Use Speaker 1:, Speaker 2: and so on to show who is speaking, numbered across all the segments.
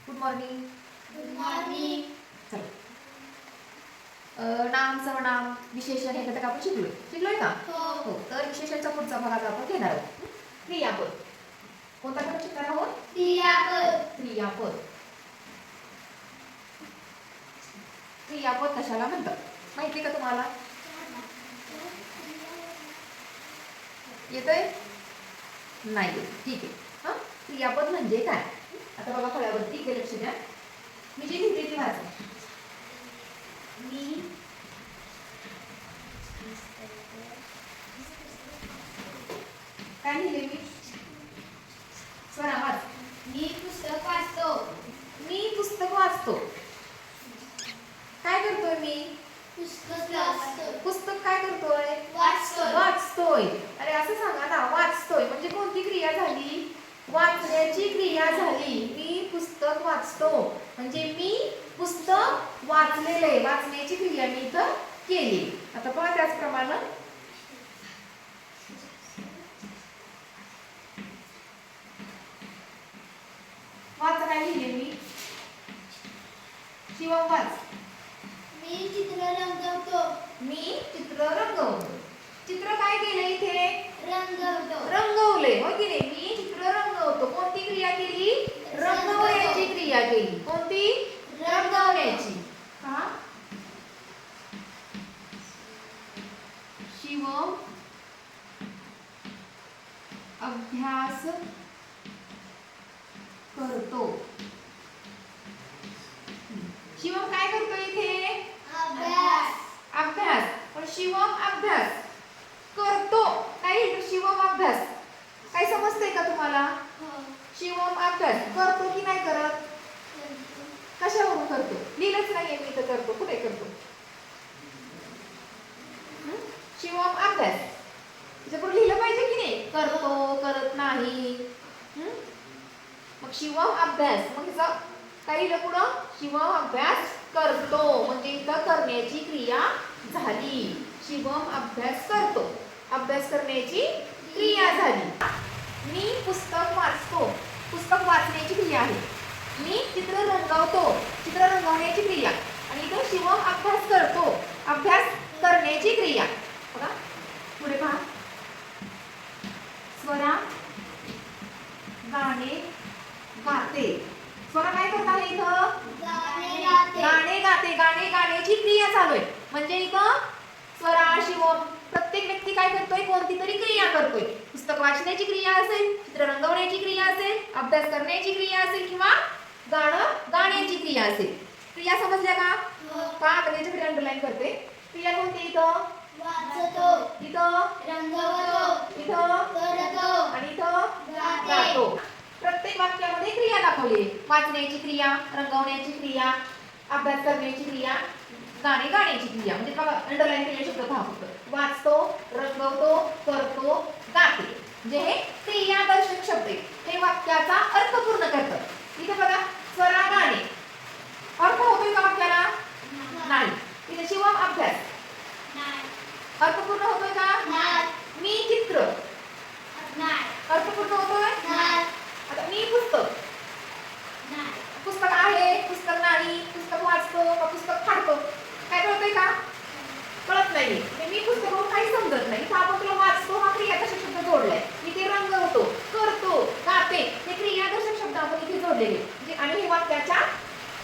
Speaker 1: Good morning.
Speaker 2: Good morning.
Speaker 1: चला. नाम, सर्वनाम, विशेषण हे घटक आपण शिकलोय का?
Speaker 2: हो.
Speaker 1: तर विशेषणचा पुढचा भाग आता आपण घेणार आहोत. क्रियापद. कोणता घटक शिकणार आहोत?
Speaker 2: क्रियापद.
Speaker 1: क्रियापद. क्रियापद कशाला म्हणतात माहिती का तुम्हाला? येतंय? नाही येत. ठीक आहे. हा, क्रियापद म्हणजे काय? आता बघा फळ्यावरती इकडे लक्ष द्या. मी जी लिहिते ती वाचा. मी काय लिहिले मी? स्वरा वाच.
Speaker 2: मी पुस्तक वाचतो.
Speaker 1: मी पुस्तक वाचतो. काय करतोय मी?
Speaker 2: पुस्तक वाचतो.
Speaker 1: पुस्तक काय करतोय?
Speaker 2: वाचतोय.
Speaker 1: वाचतोय. अरे असं सांगा ना, वाचतोय म्हणजे कोणती क्रिया झाली? वाचण्याची क्रिया झाली. मी पुस्तक वाचतो म्हणजे मी पुस्तक वाचलेलं आहे. वाचण्याची क्रिया मी इथं केली. आता पहा त्याचप्रमाणे वाच. काय लिहिले मी? शिवम वाच.
Speaker 2: मी चित्र रंगवतो.
Speaker 1: मी चित्र रंगवतो. चित्र काय केलं इथे?
Speaker 2: रंगवतो.
Speaker 1: रंगवले. हो की नाही? मी चित्र रंगवतो. कोणती क्रिया केली? रंगवण्याची क्रिया केली. कोणती? रंगवण्याची. हा, शिवम अभ्यास करतो. शिवम काय करतो इथे?
Speaker 2: अभ्यास.
Speaker 1: अभ्यास. पण शिवम अभ्यास करतो. काय? शिवम अभ्यास. काय समजतंय का तुम्हाला?
Speaker 2: हो.
Speaker 1: शिवम अभ्यास करतो की नाही करत? कशावरून करतो? लिहिलंच नाहीये मी इथं करतो. कुठे करतो? शिवम अभ्यास. त्याच्यापुढे लिहिलं पाहिजे की नाही? करतो, करत नाही. मग शिवम अभ्यास. मग हिचं काय लिहिलं पुढं? शिवम अभ्यास करतो म्हणजे इथं करण्याची क्रिया झाली. शिवम अभ्यास करतो. अभ्यास करण्याची क्रिया झाली. मी पुस्तक वाचतो. पुस्तक वाचण्याची क्रिया आहे. मी चित्र रंगवतो. चित्र रंगवण्याची क्रिया. आणि इथं शिवम अभ्यास करतो. अभ्यास करण्याची क्रिया. बघा पुढे पहा. स्वरा गाणे गाते. स्वरा काय करत आहे इथं?
Speaker 2: गाणे गाते.
Speaker 1: गाणे गाते. गाणे गाण्याची क्रिया चालू आहे. म्हणजे इथं स्वरा, शिवम प्रत्येक व्यक्ती काय करतोय? कोणती तरी क्रिया करतोय. पुस्तक वाचण्याची क्रिया असेल, चित्र रंगवण्याची क्रिया असेल, अभ्यास करण्याची क्रिया असेल किंवा गाणं गाण्याची क्रिया असेल. क्रिया समजल्या का? का आता याच्याकडे अंडरलाईन करते. क्रिया कोणती इथं?
Speaker 2: वाचतो.
Speaker 1: इथं
Speaker 2: रंगवतो.
Speaker 1: इथं
Speaker 2: करतो.
Speaker 1: आणि इथं
Speaker 2: गाते.
Speaker 1: गातो. प्रत्येक वाक्यामध्ये क्रिया दाखवली. वाचण्याची क्रिया, रंगवण्याची क्रिया, अभ्यास करण्याची क्रिया, गाणे गाण्याची क्रिया. म्हणजे बघा अंडरलाईन केलेले शब्द पहा फक्त. वाचतो, रंगवतो, करतो, गाते. म्हणजे हे क्रियादर्शक शब्द आहेत. हे वाक्याचा अर्थ पूर्ण करतात. इथे बघा स्वरा गाणे. अर्थ होतोय का वाक्याला? नाही. इथे शिवम अभ्यास.
Speaker 2: नाही.
Speaker 1: अर्थपूर्ण होतोय का?
Speaker 2: नाही.
Speaker 1: मी चित्र.
Speaker 2: नाही.
Speaker 1: अर्थपूर्ण होतोय?
Speaker 2: नाही.
Speaker 1: आता मी पुस्तक.
Speaker 2: नाही.
Speaker 1: पुस्तक आहे, पुस्तक नाही, पुस्तक वाचतो का पुस्तक फाडतो? काय कळतंय का? कळत नाही. मी पुस्तकावरून काही समजत नाही. तर आपण तुला वाचतो हा क्रियादर्शक शब्द जोडलाय. मी ते रंगवतो, करतो, गाते. हे क्रियादर्शक शब्द आपण इथे जोडलेले. म्हणजे आणि हे वाक्याच्या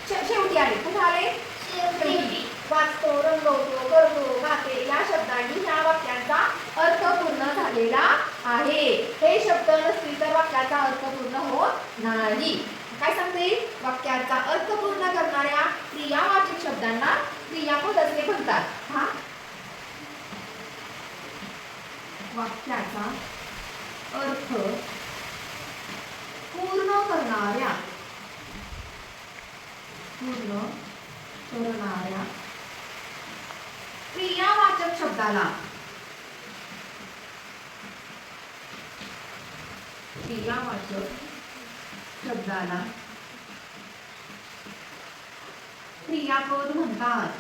Speaker 1: शेवटी आले. कुठे आले? शेवटी. वाचतो, रंगवतो, करतो, गाते या शब्दांनी ह्या वाक्यांचा अर्थ पूर्ण झालेला आहे. हे शब्द नसतील तर वाक्याचा अर्थ पूर्ण होत नाही. काय सांगते? वाक्याचा अर्थ पूर्ण करणाऱ्या क्रियावाचक शब्दांना क्रियापद असे म्हणतात. हा, वाक्याचा अर्थ पूर्ण करणाऱ्या क्रियावाचक शब्दाला क्रियापद म्हणतात.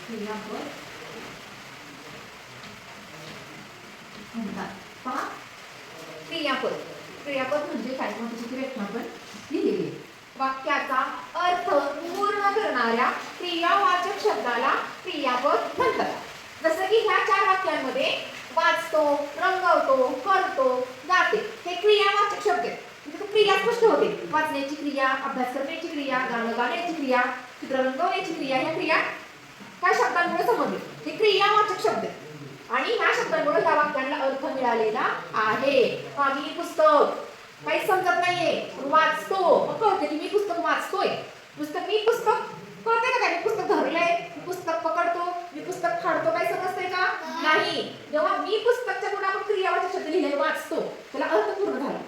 Speaker 1: क्रियापद म्हणतात. पहा क्रियापद. क्रियापद म्हणजे काय? मग त्याची व्याख्या आपण वाक्याचा अर्थ पूर्ण करणाऱ्या क्रियावाचक शब्दाला क्रियापद म्हणतात। जसं की ह्या 4 वाक्यांमध्ये वाचतो, रंगवतो, करतो, गाते हे क्रियावाचक शब्द आहेत। म्हणजे क्रिया स्पष्ट होते, वाचण्याची क्रिया, अभ्यास करण्याची क्रिया, गाणं गाण्याची क्रिया, चित्र रंगवण्याची क्रिया, ह्या क्रिया काय शब्दांमुळे संबंधित हे क्रियावाचक शब्द आहेत। आणि ह्या शब्दांमुळे ह्या वाक्यांना अर्थ मिळालेला आहे। मी पुस्तक काही समजत नाहीये वाचतो, मग कळते की मी पुस्तक वाचतोय। मी पुस्तक कळते का काय, मी पुस्तक धरलंय, मी पुस्तक पकडतो, मी पुस्तक फाडतो, काही समजतंय का नाही। जेव्हा मी पुस्तकच्या पुढे आपण क्रियावाचक शब्द लिहिले वाचतो, त्याला अर्थ पूर्ण झाला।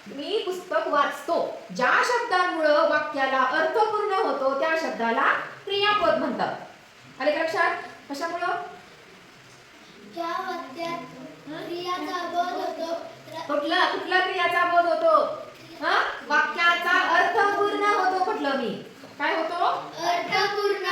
Speaker 1: मी पुस्तक वाचतो, ज्या शब्दांमुळे वाक्याला अर्थ पूर्ण होतो त्या शब्दाला क्रियापद म्हणतात। आले का लक्षात? कशामुळं?
Speaker 2: ज्या वाक्यात क्रियाचा बोध होतो
Speaker 1: कुठला क्रियाचा बोध होतो? वाक्याचा अर्थ पूर्ण होतो म्हटलं मी। काय होतो?
Speaker 2: अर्थपूर्ण।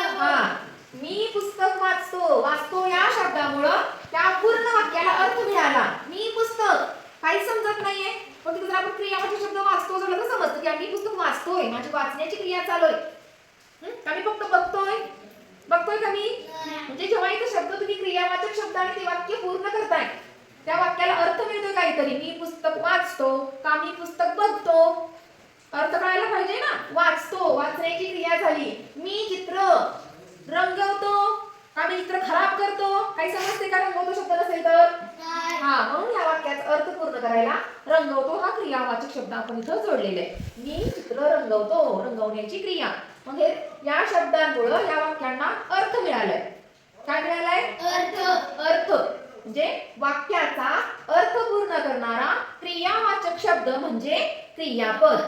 Speaker 1: मी पुस्तक वाचतो या शब्दामुळं त्या पूर्ण वाक्याला अर्थ मिळाला। मी पुस्तक काही समजत नाहीये, पण तिथे जर आपण क्रियावाचक शब्द वाचतो झालं तर समजतं की आम्ही पुस्तक वाचतोय, माझी वाचण्याची क्रिया चालू आहे। आम्ही फक्त बघतोय का मी? म्हणजे जेव्हा इथे शब्द तुम्ही क्रियावाचक शब्द आणि ते वाक्य पूर्ण करताय त्या वाक्याला अर्थ मिळतोय काहीतरी। मी पुस्तक वाचतो का मी पुस्तक बघतो, अर्थ कळायला पाहिजे ना। वाचतो, वाचण्याची क्रिया झाली। मी चित्र रंगवतो का मी चित्र खराब करतो, काही समजते का रंगवतो शब्द नसेल तर? म्हणून या वाक्याचा अर्थ पूर्ण करायला रंगवतो हा क्रियावाचक शब्द आपण इथं जोडलेला आहे। मी चित्र रंगवतो, रंगवण्याची क्रिया। मग हे या शब्दांमुळे या वाक्यांना अर्थ मिळालाय। काय मिळालाय? अर्थ म्हणजे वाक्याचा अर्थ पूर्ण करणारा क्रियावाचक शब्द म्हणजे क्रियापद।